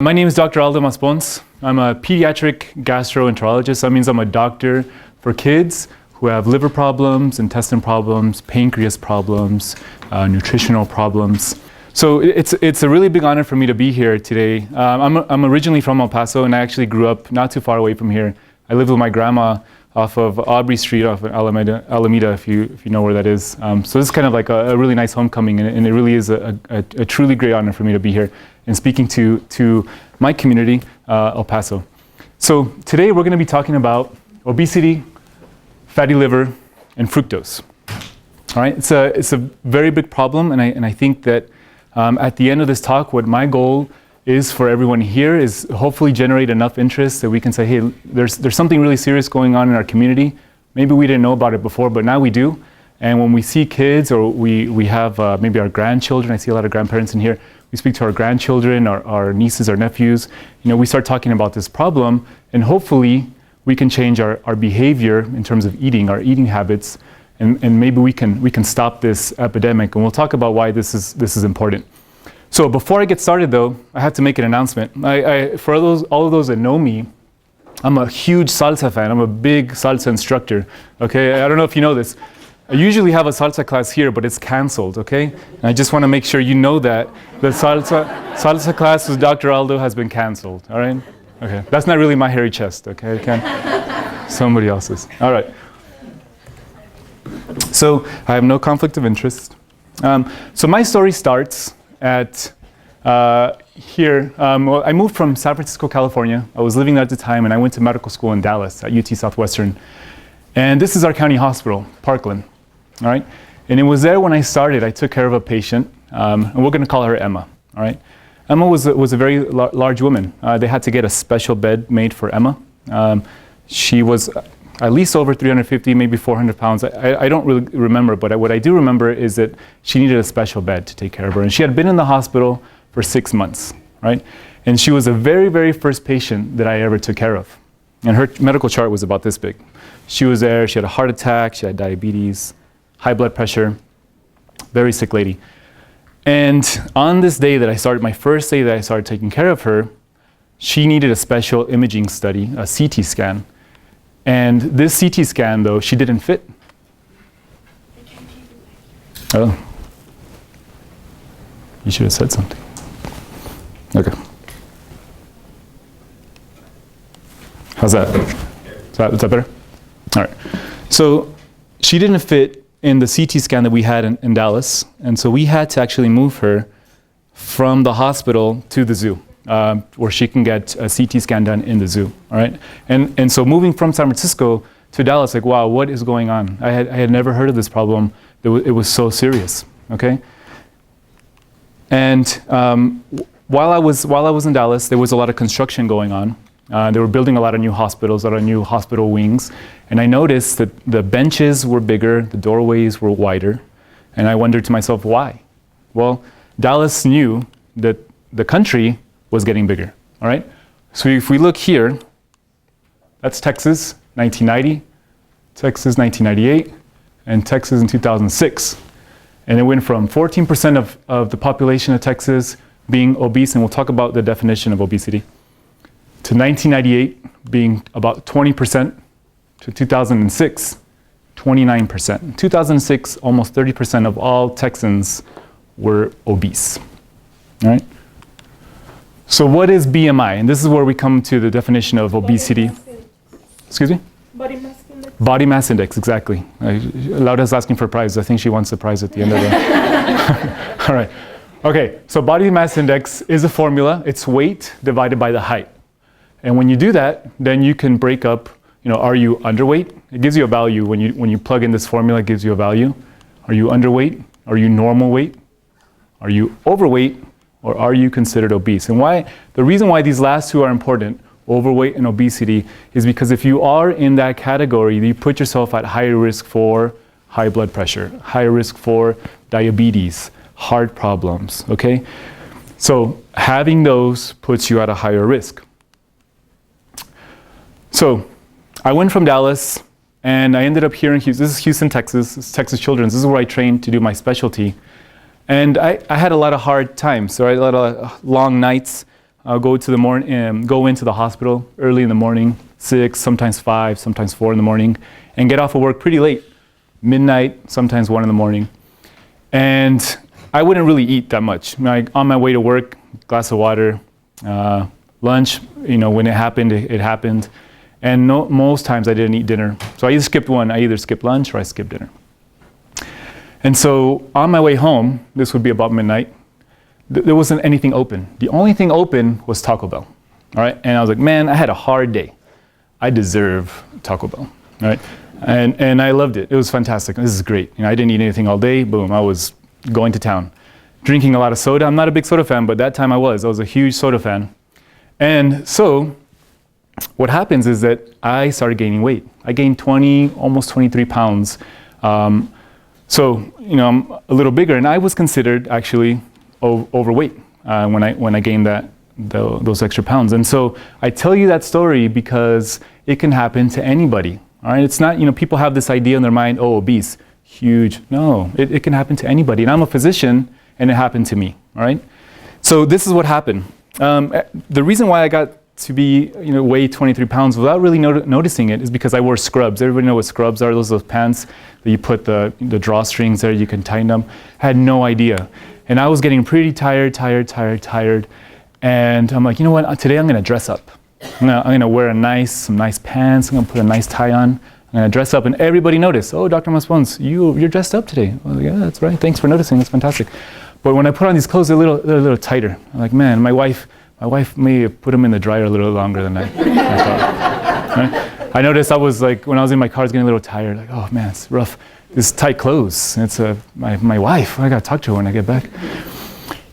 My name is Dr. Aldo Maspons. I'm a pediatric gastroenterologist. That means I'm a doctor for kids who have liver problems, intestine problems, pancreas problems, nutritional problems. So it's a really big honor for me to be here today. I'm originally from El Paso, and I actually grew up not too far away from here. I lived with my grandma off of Aubrey Street, off of Alameda, if you know where that is. So this is kind of like a really nice homecoming, and it really is a truly great honor for me to be here and speaking to my community, El Paso. So today we're going to be talking about obesity, fatty liver, and fructose. All right, it's a very big problem, and I think that at the end of this talk, what my goal is for everyone here is hopefully generate enough interest that we can say, hey, there's something really serious going on in our community. Maybe we didn't know about it before, but now we do. And when we see kids, or we have maybe our grandchildren, I see a lot of grandparents in here, we speak to our grandchildren, our nieces, our nephews, we start talking about this problem, and hopefully we can change our behavior in terms of eating, our eating habits, and maybe we can stop this epidemic. And we'll talk about why this is important. So before I get started, though, I have to make an announcement. For all of those that know me, I'm a huge salsa fan. I'm a big salsa instructor. Okay, I don't know if you know this. I usually have a salsa class here, but it's canceled. Okay, and I just want to make sure you know that the salsa class with Dr. Aldo has been canceled. All right. Okay, that's not really my hairy chest. Okay, somebody else's. All right. So I have no conflict of interest. So my story starts at here. Well, I moved from San Francisco, California. I was living there at the time, and I went to medical school in Dallas at UT Southwestern. And this is our county hospital, Parkland. All right. And it was there when I started. I took care of a patient, and we're going to call her Emma. All right. Emma was a very large woman. They had to get a special bed made for Emma. She was at least over 350, maybe 400 pounds. I don't really remember, but what I do remember is that she needed a special bed to take care of her. And she had been in the hospital for 6 months, right? And she was the very, very first patient that I ever took care of. And her medical chart was about this big. She was there, she had a heart attack, she had diabetes, high blood pressure, very sick lady. And on this day that I started, my first day that I started taking care of her, she needed a special imaging study, a CT scan. And this CT scan, though, she didn't fit. Oh. You should have said something. Okay. How's that? Is that better? All right. So she didn't fit in the CT scan that we had in Dallas. And so we had to actually move her from the hospital to the zoo. Where she can get a CT scan done in the zoo, all right? And so moving from San Francisco to Dallas, like, wow, what is going on? I had never heard of this problem. It was so serious, okay? And while I was in Dallas, there was a lot of construction going on. They were building a lot of new hospitals, a lot of new hospital wings. And I noticed that the benches were bigger, the doorways were wider. And I wondered to myself, why? Well, Dallas knew that the country was getting bigger, all right? So if we look here, that's Texas, 1990, Texas, 1998, and Texas in 2006. And it went from 14% of the population of Texas being obese, and we'll talk about the definition of obesity, to 1998 being about 20%, to 2006, 29%. In 2006, almost 30% of all Texans were obese, all right? So what is BMI? And this is where we come to the definition of obesity. Excuse me? Body mass index. Body mass index, exactly. Lauda's asking for a prize. I think she wants a prize at the end of the... All right. Okay, so body mass index is a formula. It's weight divided by the height. And when you do that, then you can break up, are you underweight? It gives you a value. When you plug in this formula, it gives you a value. Are you underweight? Are you normal weight? Are you overweight? Or are you considered obese? And the reason why these last two are important, overweight and obesity, is because if you are in that category, you put yourself at higher risk for high blood pressure, higher risk for diabetes, heart problems, okay? So having those puts you at a higher risk. So I went from Dallas, and I ended up here in Houston. This is Houston, Texas. This is Texas Children's. This is where I trained to do my specialty. And I had a lot of hard times. So I had a lot of long nights. I'll go into the hospital early in the morning, 6, sometimes 5, sometimes 4 in the morning, and get off of work pretty late, midnight, sometimes 1 in the morning. And I wouldn't really eat that much. Like on my way to work, glass of water, lunch, when it happened, it happened. And most times I didn't eat dinner. So I either skipped one, I either skipped lunch or I skipped dinner. And so on my way home, this would be about midnight, there wasn't anything open. The only thing open was Taco Bell, all right? And I was like, man, I had a hard day. I deserve Taco Bell, all right? And I loved it. It was fantastic. This is great. I didn't eat anything all day. Boom, I was going to town. Drinking a lot of soda. I'm not a big soda fan, but that time I was. I was a huge soda fan. And so what happens is that I started gaining weight. I gained almost 23 pounds. So, I'm a little bigger, and I was considered actually overweight when I gained those extra pounds. And so I tell you that story because it can happen to anybody. All right, it's not, people have this idea in their mind, oh, obese, huge. No, it can happen to anybody. And I'm a physician, and it happened to me. All right, so this is what happened. The reason why I got to be, weigh 23 pounds without really noticing it is because I wore scrubs. Everybody know what scrubs are? Those pants that you put the drawstrings there, you can tighten them. I had no idea. And I was getting pretty tired. And I'm like, you know what? Today I'm going to dress up. I'm going to wear some nice pants. I'm going to put a nice tie on. I'm going to dress up. And everybody noticed, oh, Dr. Maspons, you're dressed up today. I was like, yeah, that's right. Thanks for noticing. That's fantastic. But when I put on these clothes, they're a little tighter. I'm like, man, my wife may have put them in the dryer a little longer than I thought. Right? I noticed I was like, when I was in my car, I was getting a little tired. Like, oh man, it's rough. This tight clothes. It's my wife. I got to talk to her when I get back.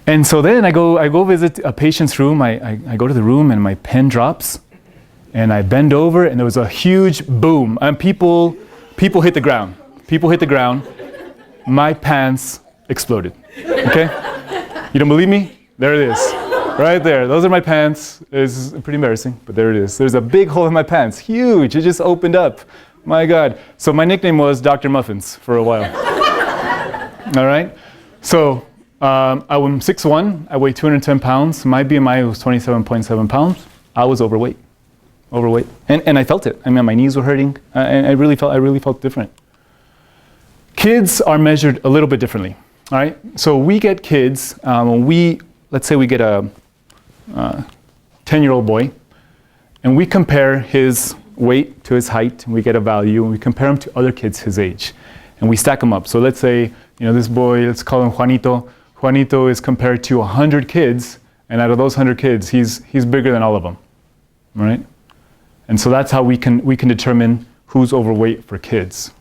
And so then I go visit a patient's room. I go to the room and my pen drops, and I bend over, and there was a huge boom. And people hit the ground. People hit the ground. My pants exploded. Okay? You don't believe me? There it is. Right there. Those are my pants. It's pretty embarrassing, but there it is. There's a big hole in my pants. Huge. It just opened up. My God. So my nickname was Dr. Muffins for a while. All right? So I'm 6'1". I weigh 210 pounds. My BMI was 27.7 pounds. I was overweight. And I felt it. I mean, my knees were hurting. And I really felt different. Kids are measured a little bit differently. All right? So we get kids, let's say we get a 10-year-old boy, and we compare his weight to his height, and we get a value, and we compare him to other kids his age, and we stack them up. So let's say, this boy, let's call him Juanito. Juanito is compared to 100 kids, and out of those 100 kids, he's bigger than all of them, right? And so that's how we can determine who's overweight for kids.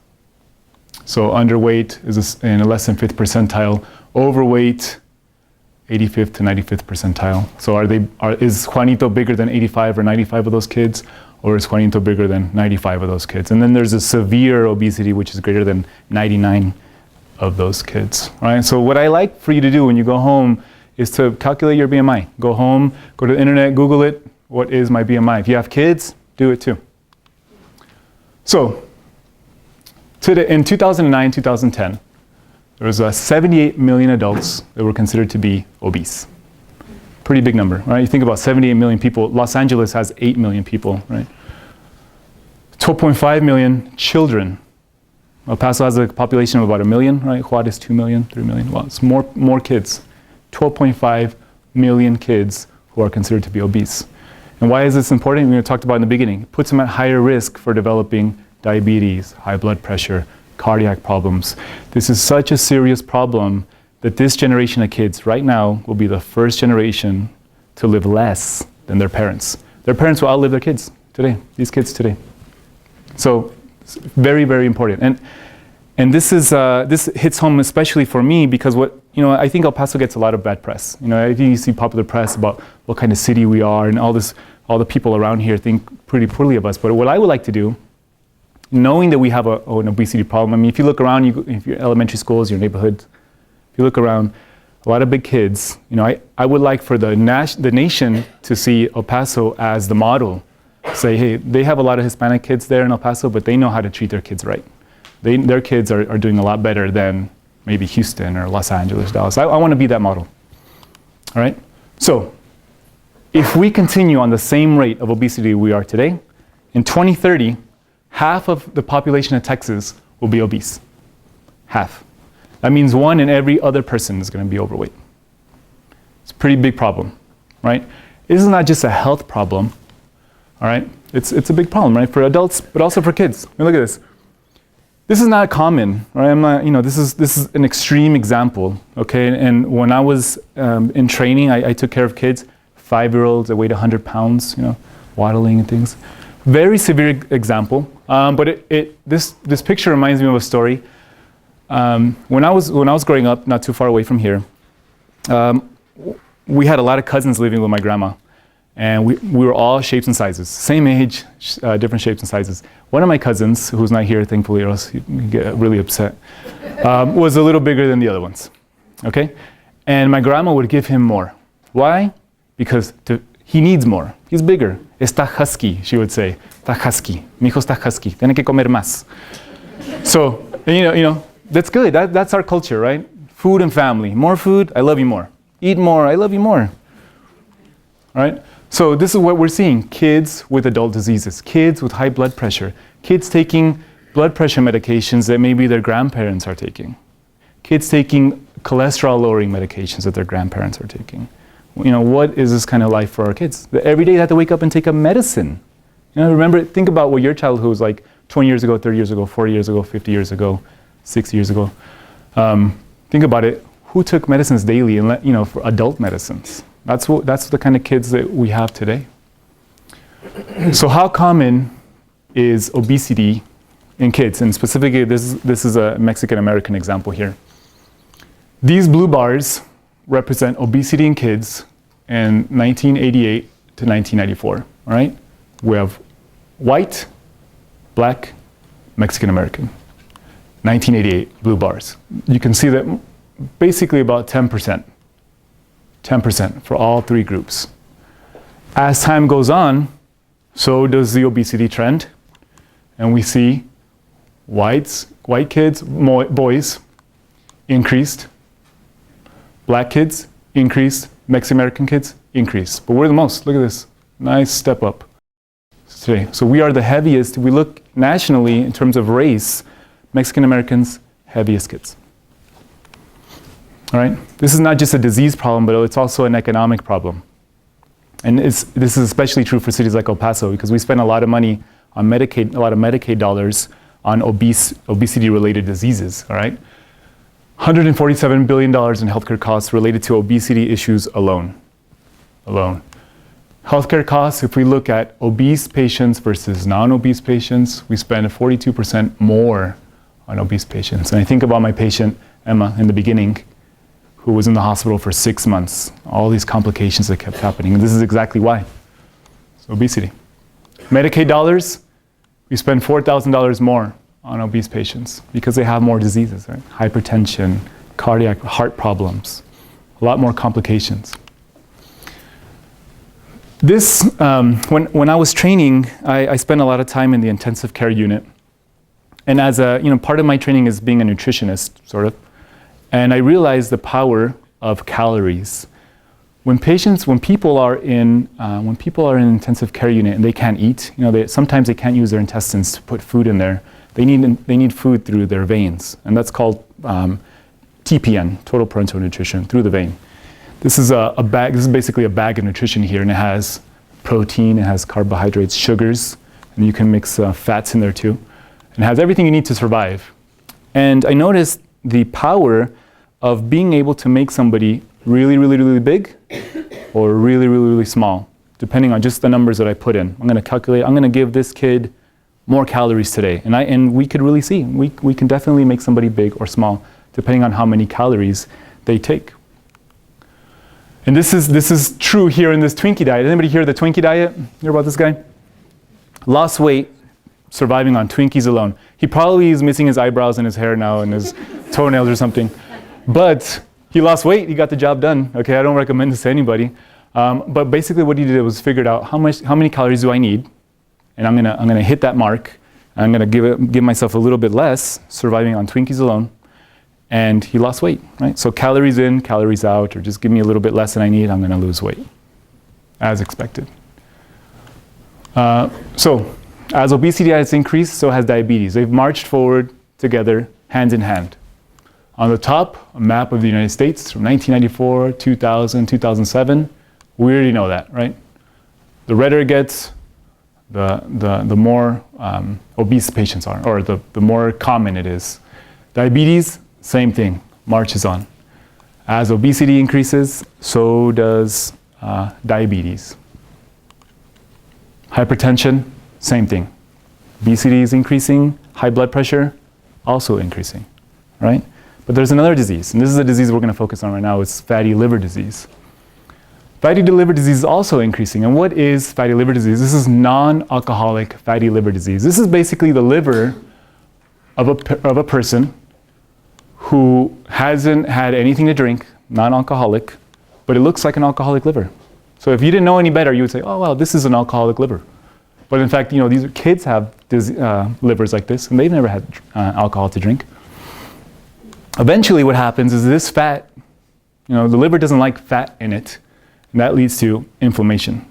So underweight is in a less than 5th percentile, overweight 85th to 95th percentile. So is Juanito bigger than 85 or 95 of those kids, or is Juanito bigger than 95 of those kids? And then there's a severe obesity, which is greater than 99 of those kids. Right? So what I like for you to do when you go home is to calculate your BMI. Go home, go to the internet, Google it. What is my BMI? If you have kids, do it too. So in 2009, 2010, there was 78 million adults that were considered to be obese. Pretty big number, right? You think about 78 million people. Los Angeles has 8 million people, right? 12.5 million children. El Paso has a population of about 1 million, right? Juarez 2 million, 3 million. Well, it's more kids. 12.5 million kids who are considered to be obese. And why is this important? We talked about in the beginning. It puts them at higher risk for developing diabetes, high blood pressure, cardiac problems. This is such a serious problem that this generation of kids right now will be the first generation to live less than their parents. Their parents will outlive their kids today, these kids today. So it's very, very important. And this hits home especially for me because I think El Paso gets a lot of bad press. I think you see popular press about what kind of city we are and all the people around here think pretty poorly of us. But what I would like to do, knowing that we have an obesity problem, I mean, if you look around, if you're elementary schools, your neighborhood, if you look around, a lot of big kids, I would like for the nation to see El Paso as the model. Say, hey, they have a lot of Hispanic kids there in El Paso, but they know how to treat their kids right. Their kids are doing a lot better than maybe Houston or Los Angeles, Dallas. I want to be that model. All right? So, If we continue on the same rate of obesity we are today, in 2030, half of the population of Texas will be obese. Half. That means 1 in every other person is going to be overweight. It's a pretty big problem, right? This is not just a health problem, all right? It's a big problem, right, for adults, but also for kids. I mean, look at this. This is not common, right? I'm not, this is an extreme example, okay? And when I was in training, I took care of kids, 5-year-olds that weighed 100 pounds, waddling and things. Very severe example, but this picture reminds me of a story. When I was growing up, not too far away from here, we had a lot of cousins living with my grandma, and we were all shapes and sizes, same age, different shapes and sizes. One of my cousins, who's not here, thankfully, or else he'd get really upset, was a little bigger than the other ones, okay? And my grandma would give him more. Why? Because he needs more. He's bigger. Está husky, she would say. Está husky. Mi hijo está husky. Tiene que comer más. So, that's good. That's our culture, right? Food and family. More food, I love you more. Eat more, I love you more. All right? So this is what we're seeing. Kids with adult diseases. Kids with high blood pressure. Kids taking blood pressure medications that maybe their grandparents are taking. Kids taking cholesterol-lowering medications that their grandparents are taking. What is this kind of life for our kids? Every day they have to wake up and take a medicine. Think about what your childhood was like 20 years ago, 30 years ago, 40 years ago, 50 years ago, 60 years ago. Think about it. Who took medicines daily and for adult medicines? That's the kind of kids that we have today. So how common is obesity in kids? And specifically, this is a Mexican American example here. These blue bars represent obesity in kids in 1988 to 1994. All right? We have white, black, Mexican American. 1988 blue bars. You can see that basically about 10%. 10% for all three groups. As time goes on, so does the obesity trend. And we see white kids, boys, increased. Black kids, increased. Mexican American kids, increased. But we're the most. Look at this. Nice step up today. So we are the heaviest. We look nationally in terms of race, Mexican Americans, heaviest kids. All right? This is not just a disease problem, but it's also an economic problem. And this is especially true for cities like El Paso, because we spend a lot of money on Medicaid, a lot of Medicaid dollars on obesity-related diseases, all right? $147 billion in healthcare costs related to obesity issues alone. Healthcare costs, if we look at obese patients versus non-obese patients, we spend 42% more on obese patients. And I think about my patient, Emma, in the beginning, who was in the hospital for 6 months. All these complications that kept happening. And this is exactly why. It's obesity. Medicaid dollars, we spend $4,000 more on obese patients because they have more diseases, right? Hypertension, cardiac, heart problems, a lot more complications. This, when I was training, I spent a lot of time in the intensive care unit. And as part of my training is being a nutritionist, sort of. And I realized the power of calories. When people are in an intensive care unit and they can't eat, sometimes they can't use their intestines to put food in there. They need food through their veins, and that's called TPN, total parenteral nutrition, through the vein. This is a bag. This is basically a bag of nutrition here, and it has protein, it has carbohydrates, sugars, and you can mix fats in there too. And it has everything you need to survive. And I noticed the power of being able to make somebody really, really, really big or really, really, really small, depending on just the numbers that I put in. I'm going to calculate, I'm going to give this kid more calories today. And we could really see, we can definitely make somebody big or small, depending on how many calories they take. And this is true here in this Twinkie diet. Anybody hear the Twinkie diet? Hear about this guy? Lost weight, surviving on Twinkies alone. He probably is missing his eyebrows and his hair now and his toenails or something. But he lost weight, he got the job done. Okay, I don't recommend this to anybody. But basically what he did was figured out how many calories do I need, and I'm gonna hit that mark. I'm gonna give myself a little bit less, surviving on Twinkies alone, and he lost weight, right? So calories in, calories out, or just give me a little bit less than I need, I'm gonna lose weight. as expected. So as obesity has increased, so has diabetes. They've marched forward together, hand in hand. On the top, a map of the United States from 1994, 2000, 2007. We already know that, right? The redder it gets, the more obese patients are, or the more common it is. Diabetes, same thing, marches on. As obesity increases, so does diabetes. Hypertension, same thing. Obesity is increasing, high blood pressure, also increasing, right? But there's another disease, and this is a disease we're going to focus on right now. It's fatty liver disease. Fatty liver disease is also increasing. And what is fatty liver disease? This is non-alcoholic fatty liver disease. This is basically the liver of a person who hasn't had anything to drink, non-alcoholic, but it looks like an alcoholic liver. So if you didn't know any better, you would say, oh, well, this is an alcoholic liver. But in fact, these kids have livers like this, and they've never had alcohol to drink. Eventually what happens is this fat, the liver doesn't like fat in it, and that leads to inflammation.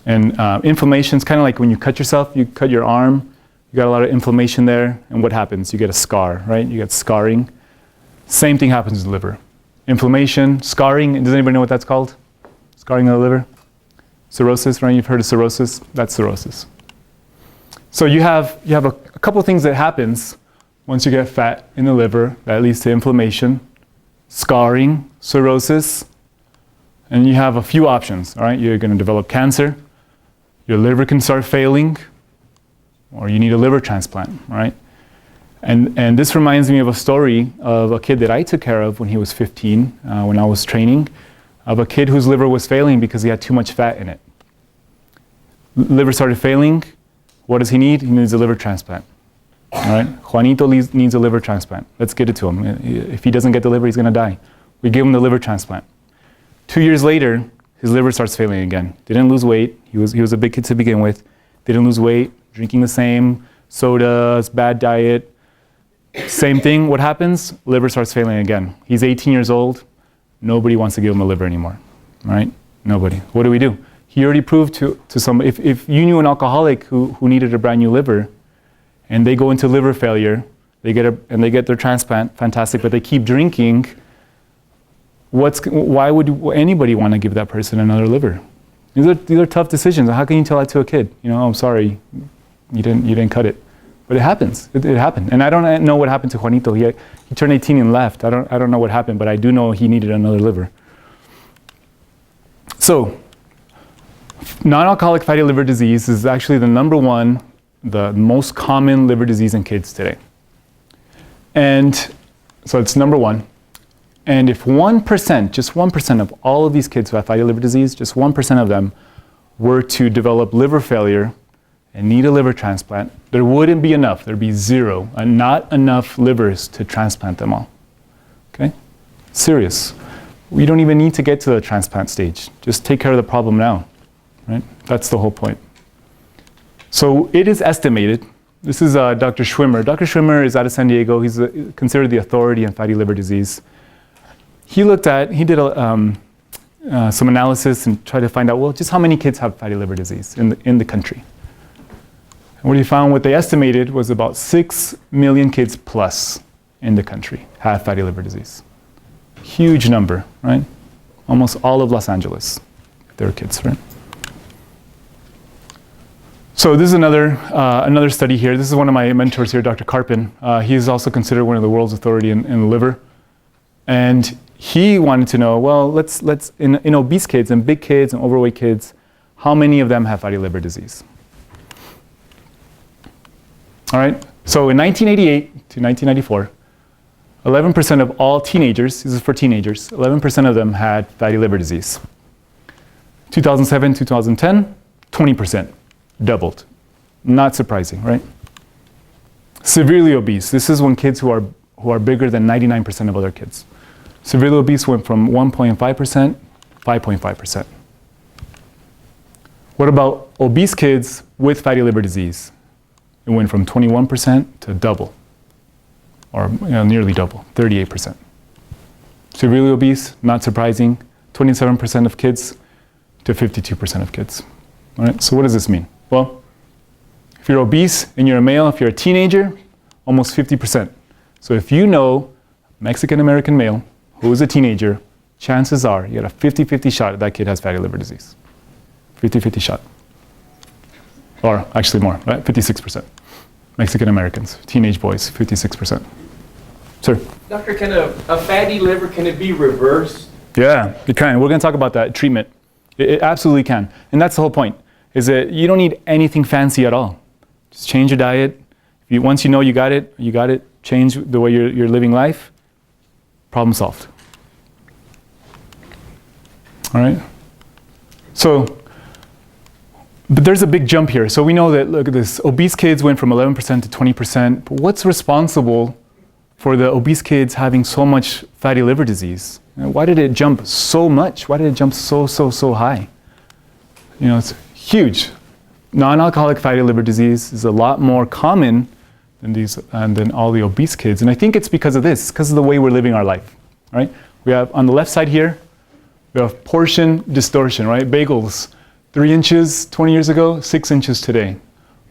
And inflammation is kind of like when you cut yourself, you cut your arm, you got a lot of inflammation there, and what happens? You get a scar, right? You get scarring. Same thing happens to the liver. Inflammation, scarring, does anybody know what that's called? Scarring of the liver? Cirrhosis, right? You've heard of cirrhosis? That's cirrhosis. So you have a couple of things that happens once you get fat in the liver that leads to inflammation, scarring, cirrhosis, and you have a few options, all right? You're going to develop cancer, your liver can start failing, or you need a liver transplant, right? And this reminds me of a story of a kid that I took care of when he was 15, when I was training, of a kid whose liver was failing because he had too much fat in it. Liver started failing. What does he need? He needs a liver transplant. All right, Juanito needs a liver transplant. Let's get it to him. If he doesn't get the liver, he's going to die. We give him the liver transplant. 2 years later, his liver starts failing again. Didn't lose weight. He was a big kid to begin with. Didn't lose weight. Drinking the same sodas, bad diet. Same thing. What happens? Liver starts failing again. He's 18 years old. Nobody wants to give him a liver anymore. Right? Nobody. What do? He already proved to some. If you knew an alcoholic who needed a brand new liver, and they go into liver failure, they get their transplant, fantastic, but they keep drinking, why would anybody want to give that person another liver? These are tough decisions. How can you tell that to a kid? I'm sorry, you didn't cut it. But it happens. It happened. And I don't know what happened to Juanito. He turned 18 and left. I don't know what happened, but I do know he needed another liver. So, non-alcoholic fatty liver disease is actually the most common liver disease in kids today. And so it's number one. And if 1%, just 1% of all of these kids who have fatty liver disease, just 1% of them were to develop liver failure and need a liver transplant, there wouldn't be enough. There'd be zero, and not enough livers to transplant them all. Okay? Serious. We don't even need to get to the transplant stage. Just take care of the problem now. Right? That's the whole point. So it is estimated, this is Dr. Schwimmer. Dr. Schwimmer is out of San Diego. He's considered the authority on fatty liver disease. He did some analysis and tried to find out, well, just how many kids have fatty liver disease in the country. And what he found, what they estimated was about 6 million kids plus in the country have fatty liver disease. Huge number, right? Almost all of Los Angeles, there are kids, right? So this is another study here. This is one of my mentors here, Dr. Karpin. He is also considered one of the world's authority in the liver. And he wanted to know, well, let's in obese kids and big kids and overweight kids, how many of them have fatty liver disease? All right, so in 1988 to 1994, 11% of all teenagers, this is for teenagers, 11% of them had fatty liver disease. 2007, 2010, 20%, doubled. Not surprising, right? Severely obese, this is when kids who are bigger than 99% of other kids. Severely obese went from 1.5%, 5.5%. What about obese kids with fatty liver disease? It went from 21% to double, or nearly double, 38%. Severely obese, not surprising. 27% of kids to 52% of kids. All right, so what does this mean? Well, if you're obese and you're a male, if you're a teenager, almost 50%. So if you know a Mexican-American male who is a teenager, chances are you got a 50-50 shot that kid has fatty liver disease. 50-50 shot. Or actually more, right? 56%. Mexican-Americans, teenage boys, 56%. Sir? Doctor, can a fatty liver, can it be reversed? Yeah, it can. We're going to talk about that treatment. It absolutely can. And that's the whole point, is that you don't need anything fancy at all. Just change your diet. Once you know you got it, change the way you're living life, problem solved. All right? So, but there's a big jump here. So we know that, look at this, obese kids went from 11% to 20%. But what's responsible for the obese kids having so much fatty liver disease? Why did it jump so much? Why did it jump so high? You know, it's huge. Non-alcoholic fatty liver disease is a lot more common than all the obese kids. And I think it's because of this, because of the way we're living our life, right? We have, on the left side here, we have portion distortion, right? Bagels, 3 inches 20 years ago, 6 inches today.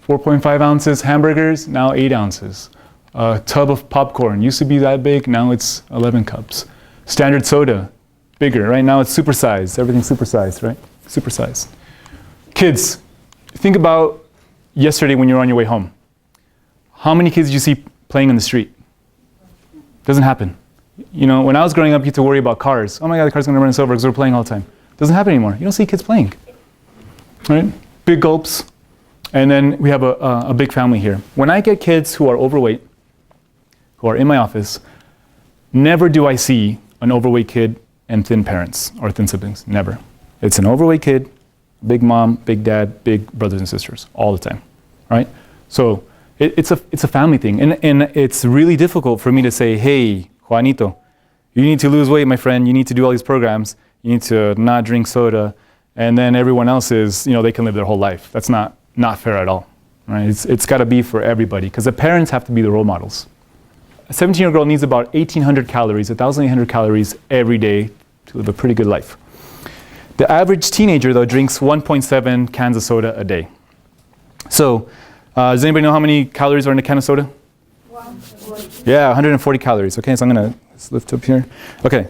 4.5 ounces hamburgers, now 8 ounces. A tub of popcorn used to be that big, now it's 11 cups. Standard soda, bigger, right? Now it's supersized, everything's supersized, right? Supersized. Kids, think about yesterday when you were on your way home. How many kids did you see playing in the street? Doesn't happen. You know, when I was growing up, you had to worry about cars. Oh my God, the car's gonna run us over because we're playing all the time. Doesn't happen anymore. You don't see kids playing, right? Big gulps. And then we have a big family here. When I get kids who are overweight, who are in my office, never do I see an overweight kid and thin parents or thin siblings, never. It's an overweight kid, big mom, big dad, big brothers and sisters, all the time, right? So it's a family thing. And it's really difficult for me to say, hey, Juanito, you need to lose weight, my friend. You need to do all these programs. You need to not drink soda. And then everyone else is, you know, they can live their whole life. That's not fair at all, right? It's got to be for everybody because the parents have to be the role models. A 17-year-old girl needs about 1,800 calories, 1,800 calories every day to live a pretty good life. The average teenager, though, drinks 1.7 cans of soda a day. So, does anybody know how many calories are in a can of soda? 140. Yeah, 140 calories. Okay, so I'm going to lift up here. Okay.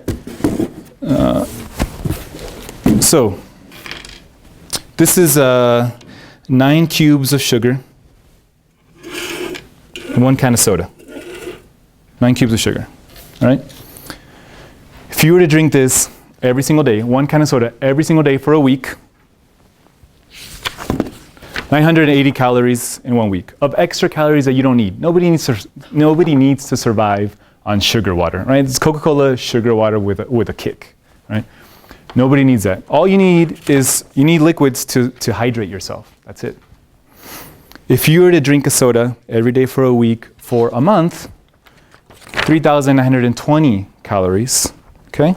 So, this is 9 cubes of sugar in 1 can of soda. 9 cubes of sugar, all right? If you were to drink this every single day, 1 can of soda every single day for a week, 980 calories in 1 week of extra calories that you don't need. Nobody needs to survive on sugar water, right? It's Coca-Cola sugar water with a kick, right? Nobody needs that. All you need is liquids to hydrate yourself. That's it. If you were to drink a soda every day for a week for a month, 3,920 calories, okay?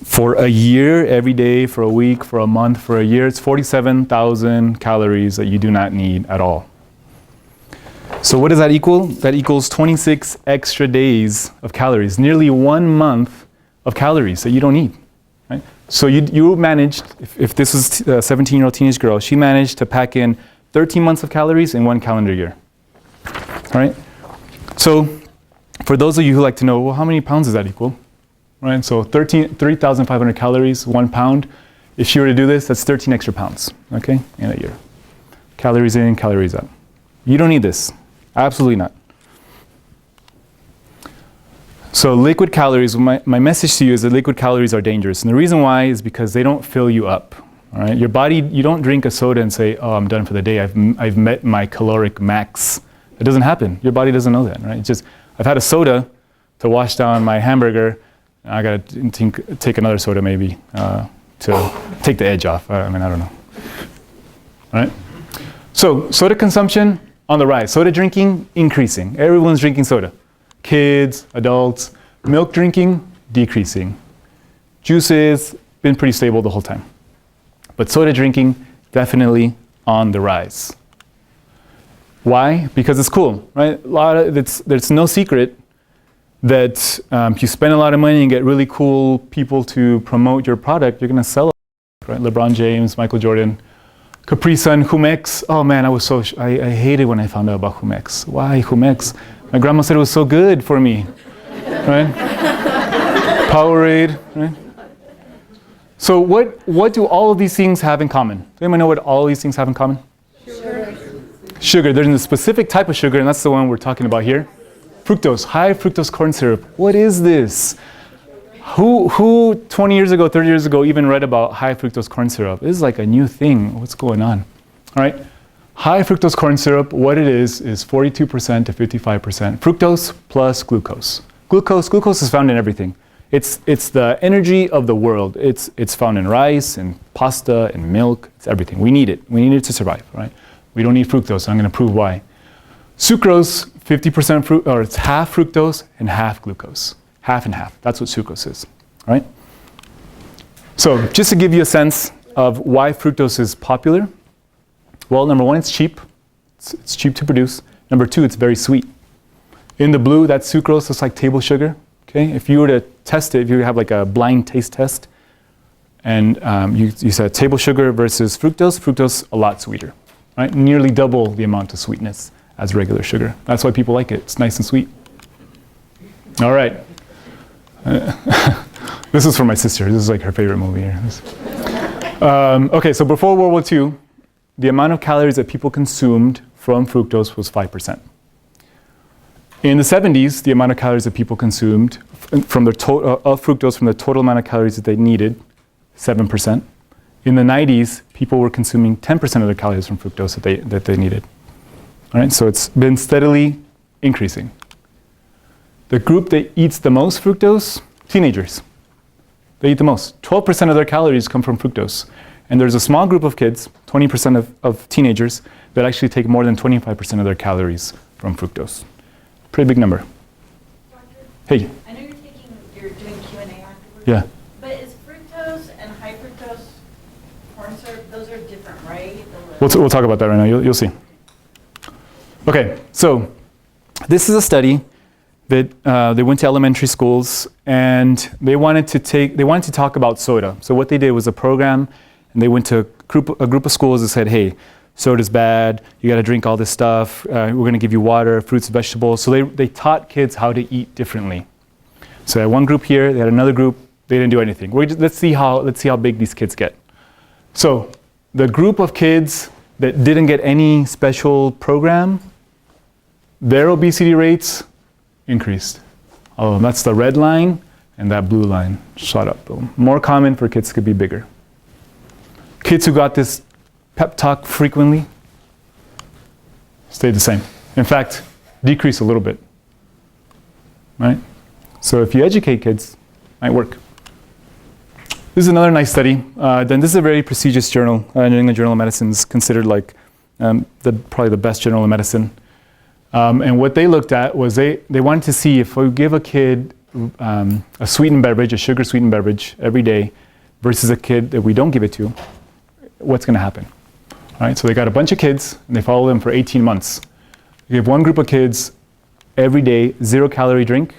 For a year, every day, for a week, for a month, for a year, it's 47,000 calories that you do not need at all. So what does that equal? That equals 26 extra days of calories, nearly 1 month of calories that you don't need, right? So you managed, if this was a 17-year-old teenage girl, she managed to pack in 13 months of calories in 1 calendar year, all right? So for those of you who like to know, well, how many pounds does that equal? Right, so 3,500 calories, 1 pound. If you were to do this, that's 13 extra pounds, okay, in a year. Calories in, calories out. You don't need this, absolutely not. So liquid calories, my message to you is that liquid calories are dangerous. And the reason why is because they don't fill you up, all right? Your body, you don't drink a soda and say, oh, I'm done for the day. I've met my caloric max. It doesn't happen. Your body doesn't know that, right? It's just, I've had a soda to wash down my hamburger. I got to take another soda maybe to take the edge off. I don't know. All right? So soda consumption on the rise. Soda drinking increasing. Everyone's drinking soda. Kids, adults. Milk drinking decreasing. Juices been pretty stable the whole time. But soda drinking definitely on the rise. Why? Because it's cool, right? There's no secret that if you spend a lot of money and get really cool people to promote your product, you're going to sell it, right? LeBron James, Michael Jordan, Capri Sun, Humex. Oh man, I hated when I found out about Humex. Why Humex? My grandma said it was so good for me, right? Powerade, right? So what do all of these things have in common? Does anyone know what all of these things have in common? Sugar. There's a specific type of sugar, and that's the one we're talking about here. Fructose, high fructose corn syrup. What is this? Who 20 years ago, 30 years ago even read about high fructose corn syrup? This is like a new thing. What's going on? All right. High fructose corn syrup, what it is 42% to 55% fructose plus glucose. Glucose is found in everything. It's the energy of the world. It's found in rice and pasta and milk. It's everything. We need it. We need it to survive, right? We don't need fructose. I'm going to prove why. Sucrose, 50% fruit, or it's half fructose and half glucose. Half and half. That's what sucrose is, right? So just to give you a sense of why fructose is popular, well, number one, it's cheap. It's cheap to produce. Number two, it's very sweet. In the blue, that's sucrose. It's like table sugar. Okay, if you were to test it, if you have like a blind taste test, and you said table sugar versus fructose a lot sweeter, right? Nearly double the amount of sweetness as regular sugar. That's why people like it. It's nice and sweet. All right. This is for my sister. This is like her favorite movie here. Okay, so before World War II, the amount of calories that people consumed from fructose was 5%. In the 70s, the amount of calories that people consumed from the of fructose from the total amount of calories that they needed, 7%. In the 90s, people were consuming 10% of their calories from fructose that they needed. All right, so it's been steadily increasing. The group that eats the most fructose, teenagers. They eat the most. 12% of their calories come from fructose. And there's a small group of kids, 20% of teenagers, that actually take more than 25% of their calories from fructose. Pretty big number. Doctor, Hey. I know you're doing Q&A afterwards. Yeah. But is fructose and high fructose corn syrup, those are different, right? We'll talk about that right now. You'll see. Okay, so this is a study that they went to elementary schools and they wanted to talk about soda. So what they did was a program, and they went to a group of schools and said, hey, soda's bad, you got to drink all this stuff, we're going to give you water, fruits, vegetables. So they taught kids how to eat differently. So they had one group here, they had another group, they didn't do anything. Let's see how big these kids get. So the group of kids that didn't get any special program, their obesity rates increased. Oh, that's the red line, and that blue line shot up. More common for kids could be bigger. Kids who got this pep talk frequently stayed the same. In fact, decreased a little bit, right? So if you educate kids, it might work. This is another nice study. Then this is a very prestigious journal. New England Journal of Medicine is considered like probably the best journal of medicine. And what they looked at was they wanted to see if we give a kid a sweetened beverage, a sugar sweetened beverage every day versus a kid that we don't give it to, what's going to happen? All right, so they got a bunch of kids and they followed them for 18 months. They gave one group of kids every day 0-calorie drink,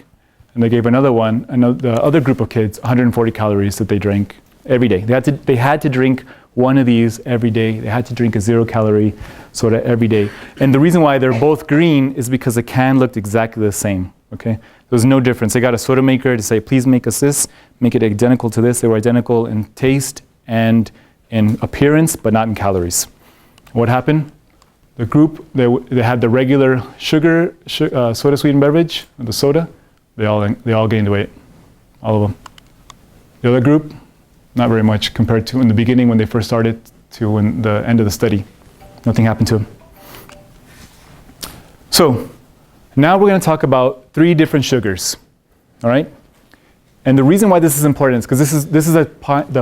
and they gave the other group of kids 140 calories that they drank every day. They had to drink one of these every day. They had to drink a 0-calorie soda every day. And the reason why they're both green is because the can looked exactly the same. Okay, there's no difference. They got a soda maker to say, please make us this, make it identical to this. They were identical in taste and in appearance, but not in calories. What happened? The group they had the regular sugar soda sweetened beverage, the soda, they all gained weight, all of them. The other group, not very much compared to in the beginning when they first started to the end of the study. Nothing happened to them. So now we're going to talk about 3 different sugars, all right? And the reason why this is important is because this is the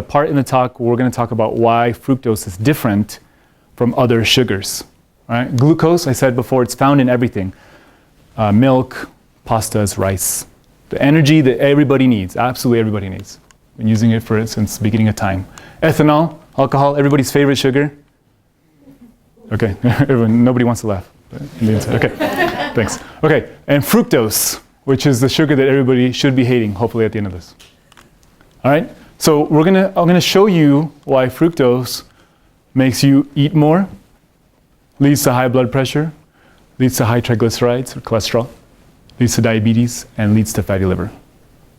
part in the talk where we're going to talk about why fructose is different from other sugars. All right? Glucose, I said before, it's found in everything. Milk, pastas, rice. The energy that everybody needs, absolutely everybody needs. Been using it since the beginning of time. Ethanol, alcohol, everybody's favorite sugar. Okay, nobody wants to laugh. Okay, thanks. Okay, and fructose. which is the sugar that everybody should be hating, hopefully at the end of this. All right, so I'm gonna show you why fructose makes you eat more, leads to high blood pressure, leads to high triglycerides or cholesterol, leads to diabetes, and leads to fatty liver.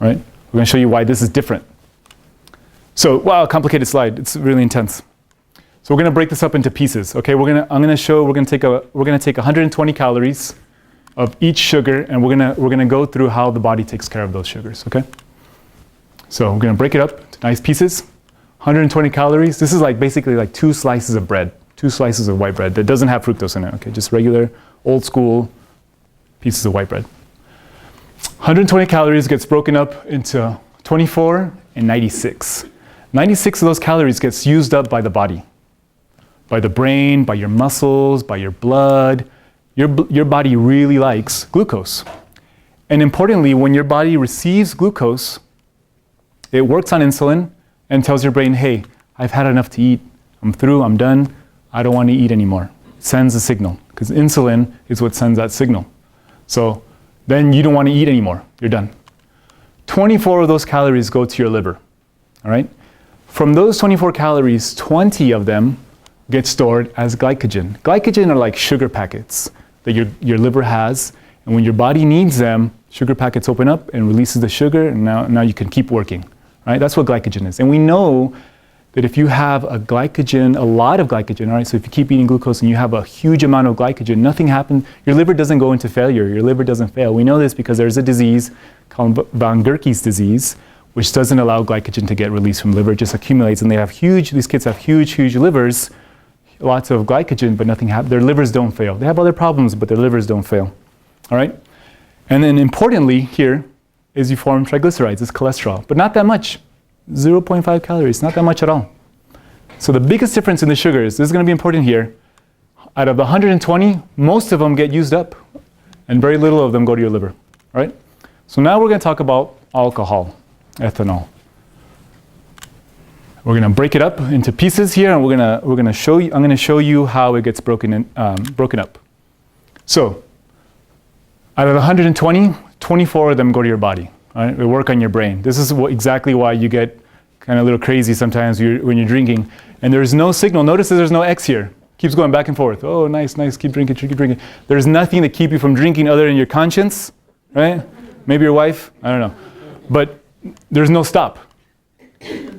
All right, we're gonna show you why this is different. So, wow, complicated slide. It's really intense. So we're gonna break this up into pieces. Okay, we're gonna take 120 calories of each sugar, and we're gonna go through how the body takes care of those sugars. Okay. So we're gonna break it up into nice pieces. 120 calories. This is like basically like 2 slices of bread, 2 slices of white bread that doesn't have fructose in it. Okay, just regular, old school pieces of white bread. 120 calories gets broken up into 24 and 96. 96 of those calories gets used up by the body, by the brain, by your muscles, by your blood. Your body really likes glucose. And importantly, when your body receives glucose, it works on insulin and tells your brain, hey, I've had enough to eat. I'm through, I'm done. I don't want to eat anymore. It sends a signal, because insulin is what sends that signal. So then you don't want to eat anymore. You're done. 24 of those calories go to your liver. All right? From those 24 calories, 20 of them get stored as glycogen. Glycogen are like sugar packets that your liver has, and when your body needs them, sugar packets open up and releases the sugar, and now you can keep working. Right? That's what glycogen is. And we know that if you have a lot of glycogen, all right, so if you keep eating glucose and you have a huge amount of glycogen, nothing happens, your liver doesn't go into failure, your liver doesn't fail. We know this because there's a disease called von Gerke's disease, which doesn't allow glycogen to get released from liver, it just accumulates, and these kids have huge livers, lots of glycogen, but nothing happens. Their livers don't fail. They have other problems, but their livers don't fail. All right? And then importantly here is you form triglycerides, it's cholesterol, but not that much. 0.5 calories, not that much at all. So the biggest difference in the sugars, this is going to be important here, out of the 120, most of them get used up, and very little of them go to your liver. All right? So now we're going to talk about alcohol, ethanol. We're going to break it up into pieces here, and I'm going to show you how it gets broken up. So, out of the 120, 24 of them go to your body. Right? They work on your brain. This is exactly why you get kind of a little crazy sometimes when you're drinking. And there's no signal. Notice that there's no X here. Keeps going back and forth. Oh, nice, keep drinking. There's nothing to keep you from drinking other than your conscience, right? Maybe your wife, I don't know. But there's no stop.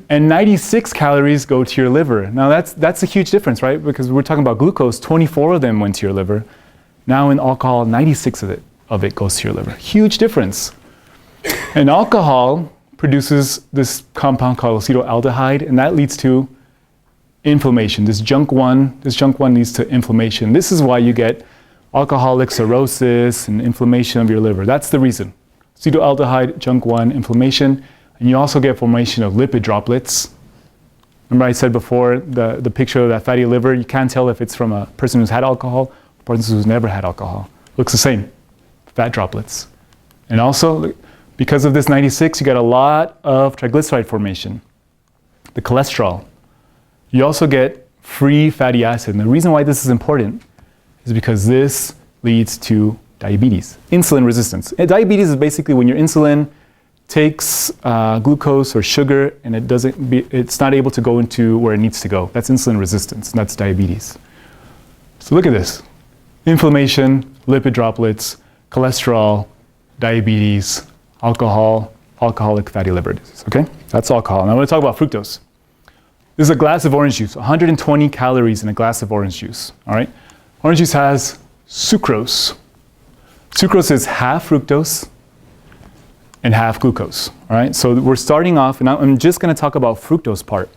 And 96 calories go to your liver. Now that's a huge difference, right? Because we're talking about glucose, 24 of them went to your liver. Now in alcohol, 96 of it goes to your liver. Huge difference. And alcohol produces this compound called acetaldehyde, and that leads to inflammation. This junk one leads to inflammation. This is why you get alcoholic cirrhosis and inflammation of your liver. That's the reason. Acetaldehyde, junk 1, inflammation, and you also get formation of lipid droplets. Remember I said before, the picture of that fatty liver, you can't tell if it's from a person who's had alcohol or a person who's never had alcohol. Looks the same, fat droplets. And also, because of this 96, you got a lot of triglyceride formation, the cholesterol. You also get free fatty acid. And the reason why this is important is because this leads to diabetes, insulin resistance. And diabetes is basically when your insulin takes glucose or sugar and it's not able to go into where it needs to go. That's insulin resistance, and that's diabetes. So look at this. Inflammation, lipid droplets, cholesterol, diabetes, alcohol, alcoholic fatty liver disease, okay? That's alcohol. Now I want to talk about fructose. This is a glass of orange juice, 120 calories in a glass of orange juice, all right? Orange juice has sucrose. Sucrose is half fructose and half glucose, all right? So we're starting off, and I'm just going to talk about fructose part.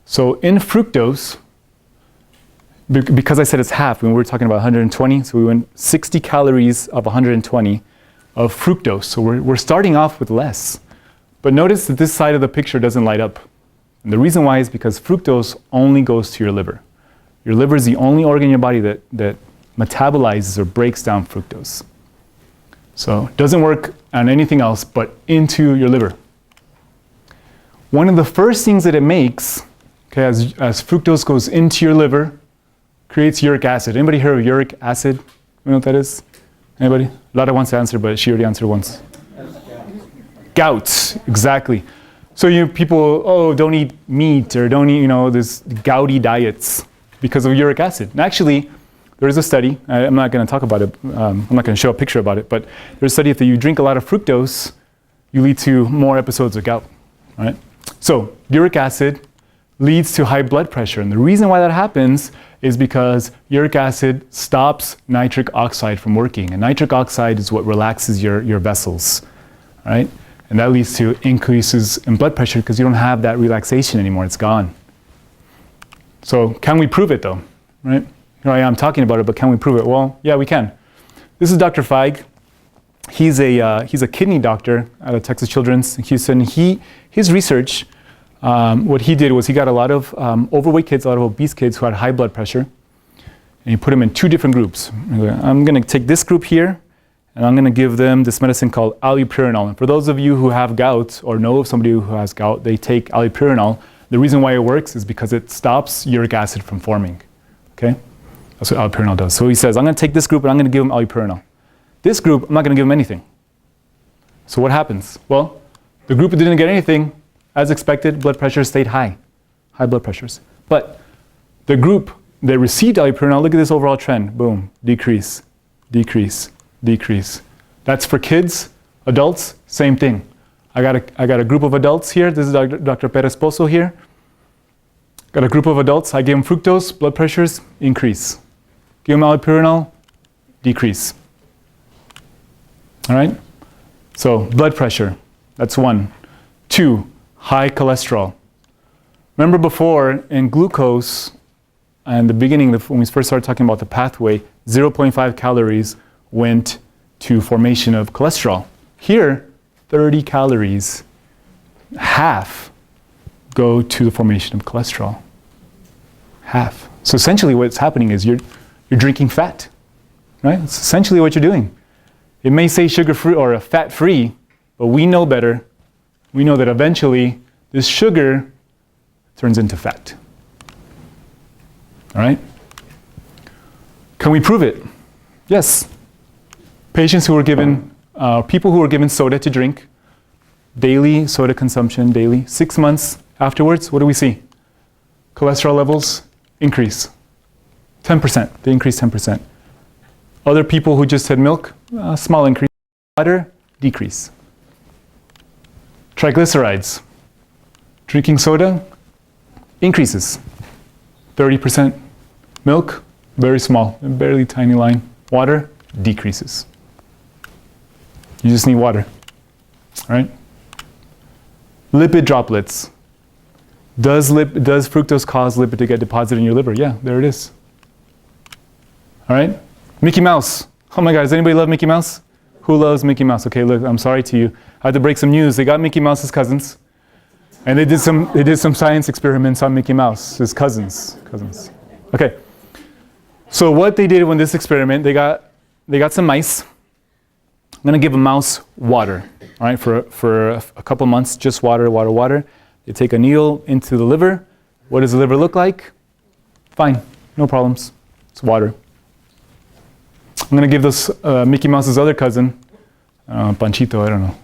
So in fructose, because I said it's half, when we were talking about 120, so we went 60 calories of 120 of fructose. So we're starting off with less. But notice that this side of the picture doesn't light up. And the reason why is because fructose only goes to your liver. Your liver is the only organ in your body that metabolizes or breaks down fructose. So it doesn't work on anything else but into your liver. One of the first things that it makes, okay, as fructose goes into your liver, creates uric acid. Anybody heard of uric acid? You know what that is? Anybody? Lada wants to answer, but she already answered once. Gout, exactly. So people, oh, don't eat meat or don't eat, this gouty diets because of uric acid. And actually, there is a study. I'm not going to talk about it. I'm not going to show a picture about it. But there's a study if you drink a lot of fructose, you lead to more episodes of gout. Right? So uric acid leads to high blood pressure. And the reason why that happens is because uric acid stops nitric oxide from working. And nitric oxide is what relaxes your vessels. Right? And that leads to increases in blood pressure because you don't have that relaxation anymore. It's gone. So can we prove it though? Right? Here I am talking about it, but can we prove it? Well, yeah, we can. This is Dr. Feig. He's a kidney doctor out of Texas Children's in Houston. His research, what he did was he got a lot of overweight kids, a lot of obese kids who had high blood pressure, and he put them in two different groups. I'm going to take this group here, and I'm going to give them this medicine called allopurinol. And for those of you who have gout or know of somebody who has gout, they take allopurinol. The reason why it works is because it stops uric acid from forming. Okay? That's what allopurinol does. So he says, I'm going to take this group and I'm going to give them allopurinol. This group, I'm not going to give them anything. So what happens? Well, the group that didn't get anything, as expected, blood pressure stayed high blood pressures. But the group that received allopurinol, look at this overall trend. Boom, decrease, decrease, decrease. That's for kids, adults, same thing. I got a group of adults here. This is Dr. Perez Pozo here. Got a group of adults. I gave them fructose, blood pressures increase. Give them allopurinol, decrease. All right? So blood pressure, that's 1. 2, high cholesterol. Remember before in glucose, and the beginning, when we first started talking about the pathway, 0.5 calories went to formation of cholesterol. Here, 30 calories, half go to the formation of cholesterol. Half. So essentially what's happening is you're drinking fat, right? It's essentially what you're doing. It may say sugar-free or fat-free, but we know better. We know that eventually this sugar turns into fat. All right? Can we prove it? Yes. Patients who were given, people who were given soda to drink, daily soda consumption, daily, 6 months afterwards, what do we see? Cholesterol levels increase. 10%, they increase 10%. Other people who just had milk, small increase. Water, decrease. Triglycerides, drinking soda, increases. 30%. Milk, very small, barely tiny line. Water, decreases. You just need water, all right? Lipid droplets. Does fructose cause lipid to get deposited in your liver? Yeah, there it is. All right? Mickey Mouse. Oh my God, does anybody love Mickey Mouse? Who loves Mickey Mouse? Okay, look, I'm sorry to you. I had to break some news. They got Mickey Mouse's cousins, and they did some science experiments on Mickey Mouse, his cousins. Okay. So what they did when this experiment, they got some mice. I'm going to give a mouse water, all right, for a couple months, just water, water, water. They take a needle into the liver. What does the liver look like? Fine, no problems. It's water. I'm going to give this Mickey Mouse's other cousin, Panchito, I don't know.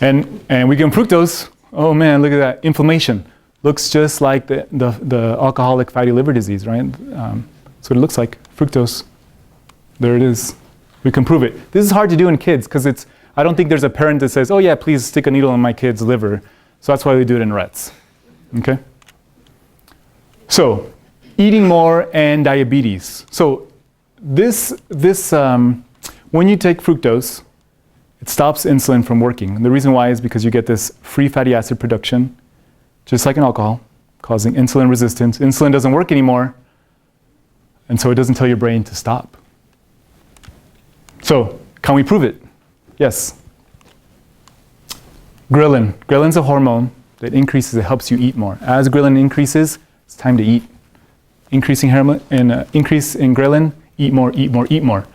And we give him fructose. Oh man, look at that, inflammation. Looks just like the alcoholic fatty liver disease, right? That's what it looks like, fructose. There it is. We can prove it. This is hard to do in kids because I don't think there's a parent that says, oh yeah, please stick a needle in my kid's liver. So that's why we do it in rats, okay? So, eating more and diabetes. So when you take fructose, it stops insulin from working. And the reason why is because you get this free fatty acid production, just like in alcohol, causing insulin resistance. Insulin doesn't work anymore, and so it doesn't tell your brain to stop. So, can we prove it? Yes. Ghrelin. Ghrelin's a hormone that increases, it helps you eat more. As ghrelin increases, it's time to eat. Increase in ghrelin, eat more, eat more, eat more.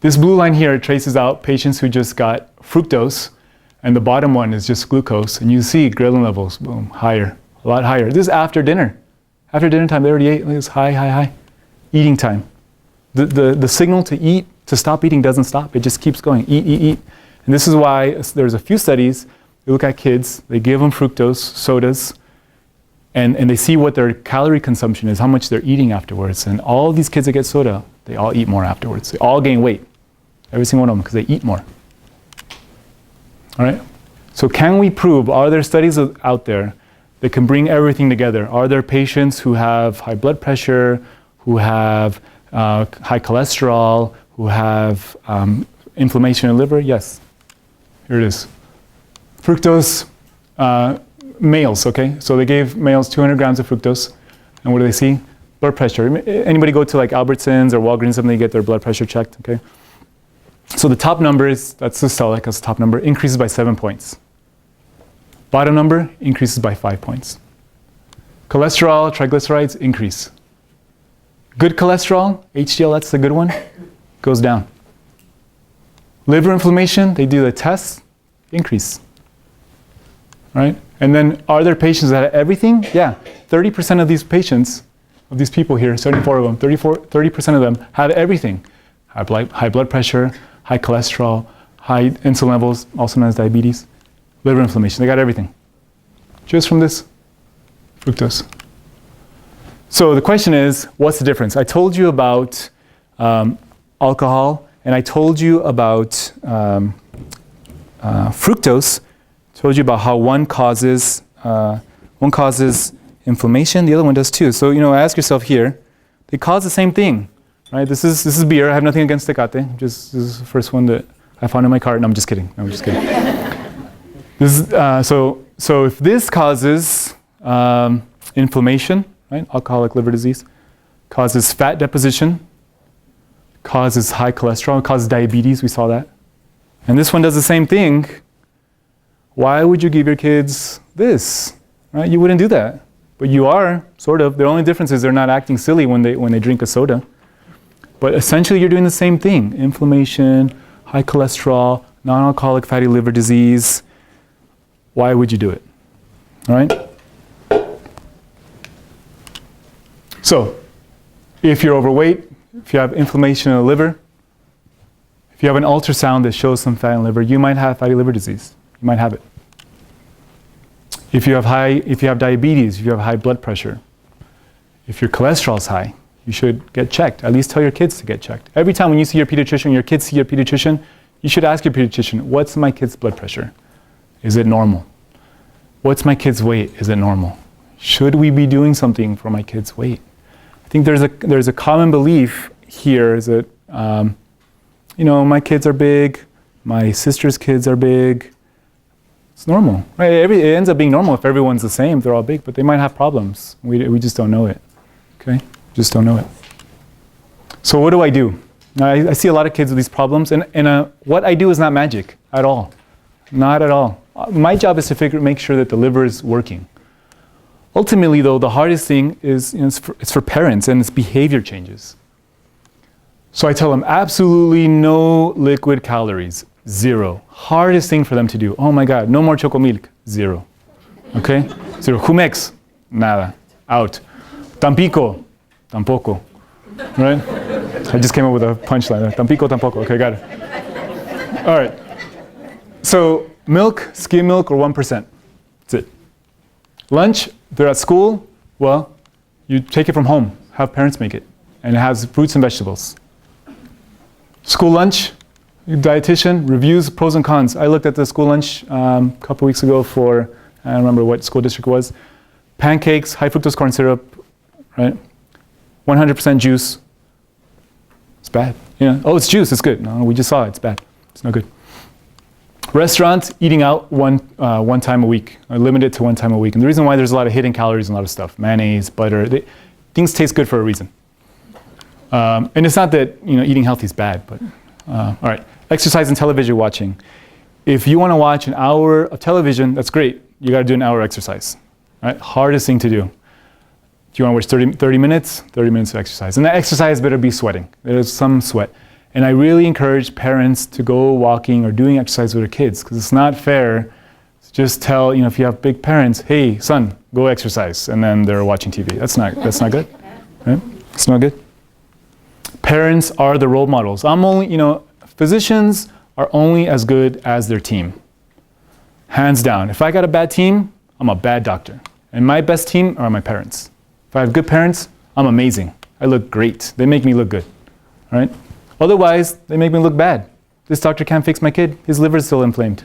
This blue line here traces out patients who just got fructose, and the bottom one is just glucose. And you see ghrelin levels, boom, higher, a lot higher. This is after dinner. After dinner time, they already ate. It was high, high, high. Eating time. The signal to eat To stop eating doesn't stop. It just keeps going. Eat, eat, eat. And this is why there's a few studies. They look at kids. They give them fructose, sodas, and they see what their calorie consumption is, how much they're eating afterwards. And all these kids that get soda, they all eat more afterwards. They all gain weight. Every single one of them, because they eat more. All right? So can we prove, are there studies out there that can bring everything together? Are there patients who have high blood pressure, who have high cholesterol, who have inflammation in the liver? Yes. Here it is. Fructose, males, okay? So they gave males 200 grams of fructose. And what do they see? Blood pressure. Anybody go to like Albertsons or Walgreens, something, they get their blood pressure checked, okay? So the top number is, that's systolic, that's the top number, increases by 7 points. Bottom number increases by 5 points. Cholesterol, triglycerides increase. Good cholesterol, HDL, that's the good one, goes down. Liver inflammation, they do the tests, increase. Right? And then are there patients that have everything? Yeah, 30% of these patients, of these people here, 74 of them, 30% of them have everything. High blood pressure, high cholesterol, high insulin levels, also known as diabetes, liver inflammation. They got everything. Just from this fructose. So the question is, what's the difference? I told you about alcohol, and I told you about fructose. Told you about how one causes inflammation, the other one does too. So ask yourself here, they cause the same thing, right? This is beer. I have nothing against Tecate. This is the first one that I found in my cart. No, I'm just kidding. This is, so if this causes inflammation, right? Alcoholic liver disease, causes fat deposition, causes high cholesterol, causes diabetes. We saw that. And this one does the same thing. Why would you give your kids this? Right? You wouldn't do that. But you are, sort of. The only difference is they're not acting silly when they drink a soda. But essentially you're doing the same thing. Inflammation, high cholesterol, non-alcoholic fatty liver disease. Why would you do it? All right? So, if you're overweight, if you have inflammation in the liver, if you have an ultrasound that shows some fat in the liver, you might have fatty liver disease. You might have it. If you have diabetes, if you have high blood pressure, if your cholesterol is high, you should get checked. At least tell your kids to get checked. Every time when you see your pediatrician, your kids see your pediatrician, you should ask your pediatrician, what's my kid's blood pressure? Is it normal? What's my kid's weight? Is it normal? Should we be doing something for my kid's weight? I think there's a common belief here is that, my kids are big, my sister's kids are big. It's normal, right? It ends up being normal if everyone's the same, they're all big, but they might have problems. We just don't know it, okay? Just don't know it. So what do I do? I see a lot of kids with these problems, and what I do is not magic at all. Not at all. My job is to make sure that the liver is working. Ultimately, though, the hardest thing is it's for parents, and it's behavior changes. So I tell them absolutely no liquid calories, 0. Hardest thing for them to do. Oh my God, no more choco milk, 0. Okay? 0. Jumex, nada, out. Tampico, tampoco. Right? I just came up with a punchline there. Tampico, tampoco. Okay, got it. All right. So milk, skim milk, or 1%. That's it. Lunch, they're at school, well, you take it from home. Have parents make it. And it has fruits and vegetables. School lunch, dietitian, reviews pros and cons. I looked at the school lunch a couple weeks ago for, I don't remember what school district it was. Pancakes, high fructose corn syrup, right? 100% juice. It's bad. Oh, it's juice, it's good. No, we just saw it, it's bad. It's no good. Restaurants, eating out one time a week. I limit it to 1 time a week. And the reason why there's a lot of hidden calories and a lot of stuff, mayonnaise, butter, things taste good for a reason. And it's not that eating healthy is bad, but all right. Exercise and television watching. If you want to watch an hour of television, that's great. You got to do an hour exercise. Right? Hardest thing to do. If you want to watch 30 minutes, 30 minutes of exercise. And that exercise better be sweating. There's some sweat. And I really encourage parents to go walking or doing exercise with their kids, because it's not fair to just tell, if you have big parents, hey, son, go exercise, and then they're watching TV. That's not good. Right? It's not good. Parents are the role models. Physicians are only as good as their team. Hands down. If I got a bad team, I'm a bad doctor. And my best team are my parents. If I have good parents, I'm amazing. I look great. They make me look good. All right? Otherwise, they make me look bad. This doctor can't fix my kid. His liver is still inflamed.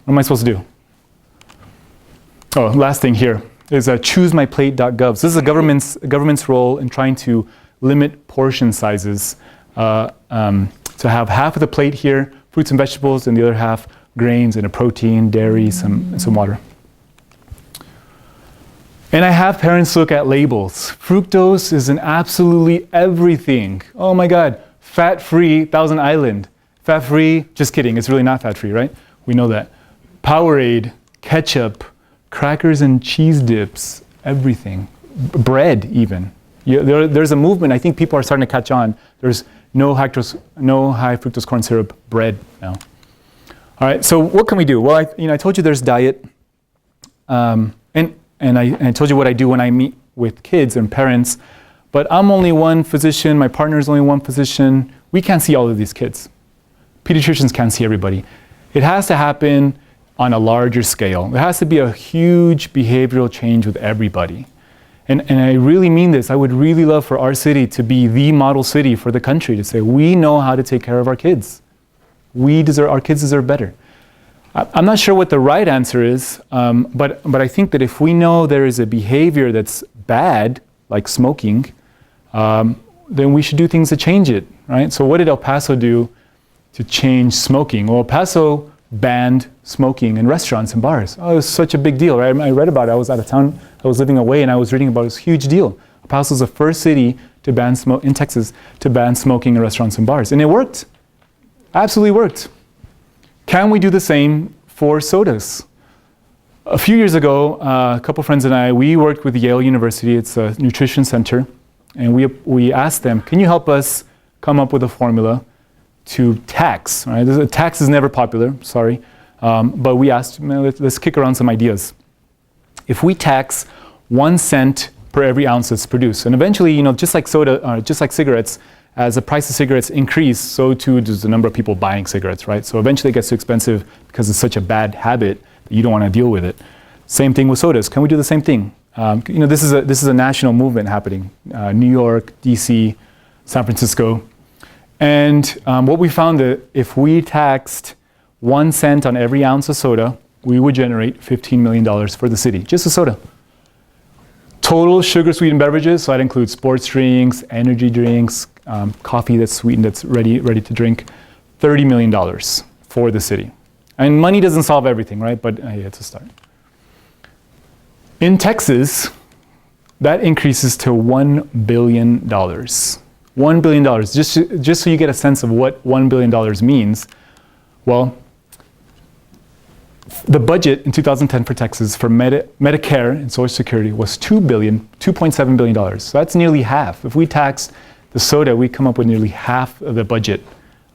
What am I supposed to do? Oh, last thing here is choosemyplate.gov. This is the government's role in trying to limit portion sizes. To have half of the plate here, fruits and vegetables, and the other half, grains and a protein, dairy, some water. And I have parents look at labels. Fructose is in absolutely everything. Oh my God, fat-free Thousand Island. Fat-free, just kidding, it's really not fat-free, right? We know that. Powerade, ketchup, crackers and cheese dips, everything. Bread even. There's a movement, I think people are starting to catch on. There's no high fructose corn syrup bread now. All right, so what can we do? Well, I told you there's diet. And I told you what I do when I meet with kids and parents, but I'm only one physician, my partner's only one physician. We can't see all of these kids. Pediatricians can't see everybody. It has to happen on a larger scale. There has to be a huge behavioral change with everybody. And I really mean this. I would really love for our city to be the model city for the country, to say, we know how to take care of our kids. Our kids deserve better. I'm not sure what the right answer is, but I think that if we know there is a behavior that's bad, like smoking, then we should do things to change it, right? So what did El Paso do to change smoking? Well, El Paso banned smoking in restaurants and bars. Oh, it was such a big deal, right? I read about it. I was out of town. I was living away, and I was reading about it. It was a huge deal. El Paso was the first city to ban in Texas to ban smoking in restaurants and bars, and it worked. Absolutely worked. Can we do the same for sodas? A few years ago, a couple friends and I, we worked with Yale University. It's a nutrition center, and we asked them, can you help us come up with a formula to tax, right? Tax is never popular, sorry, but we asked, let's kick around some ideas. If we tax 1 cent per every ounce that's produced, and eventually, just like soda, just like cigarettes, as the price of cigarettes increase, so too does the number of people buying cigarettes, right? So eventually it gets too expensive because it's such a bad habit that you don't want to deal with it. Same thing with sodas. Can we do the same thing? This is a national movement happening. New York, DC, San Francisco. And what we found that if we taxed 1 cent on every ounce of soda, we would generate $15 million for the city, just a soda. Total sugar sweetened beverages, so that includes sports drinks, energy drinks, coffee that's sweetened, that's ready to drink, $30 million for the city. And money doesn't solve everything, right? But it's a start. In Texas, that increases to $1 billion. $1 billion, just so you get a sense of what $1 billion means. Well, the budget in 2010 for Texas for Medicare and Social Security was $2.7 billion. So that's nearly half. If we tax the soda, we come up with nearly half of the budget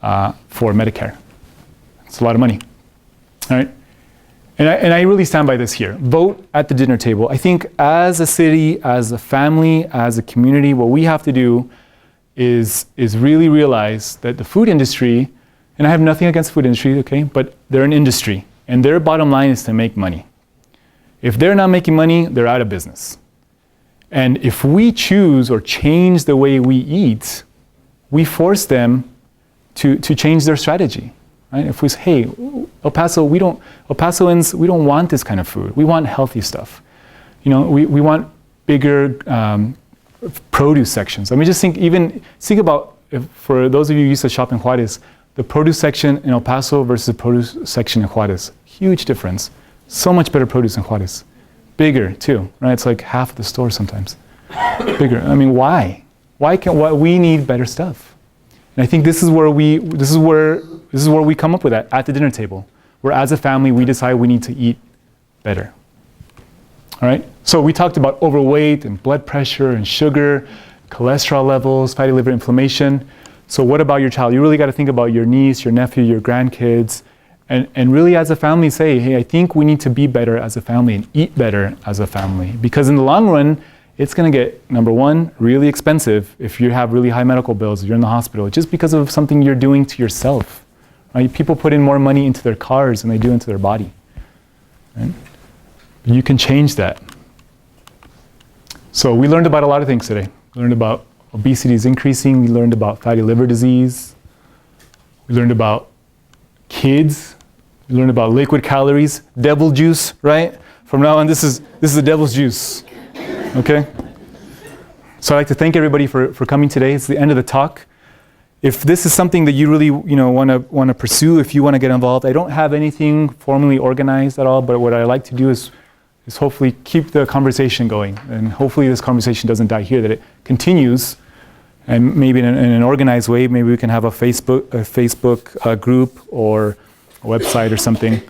for Medicare. It's a lot of money. All right? And I really stand by this here. Vote at the dinner table. I think as a city, as a family, as a community, what we have to do is really realize that the food industry, and I have nothing against the food industry, okay, but they're an industry, and their bottom line is to make money. If they're not making money, they're out of business. And if we choose or change the way we eat, we force them to change their strategy. Right? If we say, hey, El Pasoans, we don't want this kind of food. We want healthy stuff. We want bigger produce sections. I mean, just think about, for those of you who used to shop in Juarez, the produce section in El Paso versus the produce section in Juarez. Huge difference. So much better produce in Juarez. Bigger too, right? It's like half of the store sometimes. Bigger. I mean, why? Why we need better stuff? And I think this is where we come up with that at the dinner table, where as a family we decide we need to eat better. All right? So we talked about overweight and blood pressure and sugar, cholesterol levels, fatty liver, inflammation. So what about your child? You really got to think about your niece, your nephew, your grandkids, and really as a family say, hey, I think we need to be better as a family and eat better as a family. Because in the long run, it's going to get, number one, really expensive if you have really high medical bills, if you're in the hospital, just because of something you're doing to yourself. Right? People put in more money into their cars than they do into their body. Right? You can change that. So we learned about a lot of things today. We learned about obesity is increasing. We learned about fatty liver disease. We learned about kids. We learned about liquid calories, devil juice, right? From now on, this is the devil's juice, okay? So I'd like to thank everybody for coming today. It's the end of the talk. If this is something that you really want to pursue, if you want to get involved, I don't have anything formally organized at all, but what I like to do is hopefully keep the conversation going, and hopefully this conversation doesn't die here, that it continues, and maybe in an organized way. Maybe we can have a Facebook group or a website or something.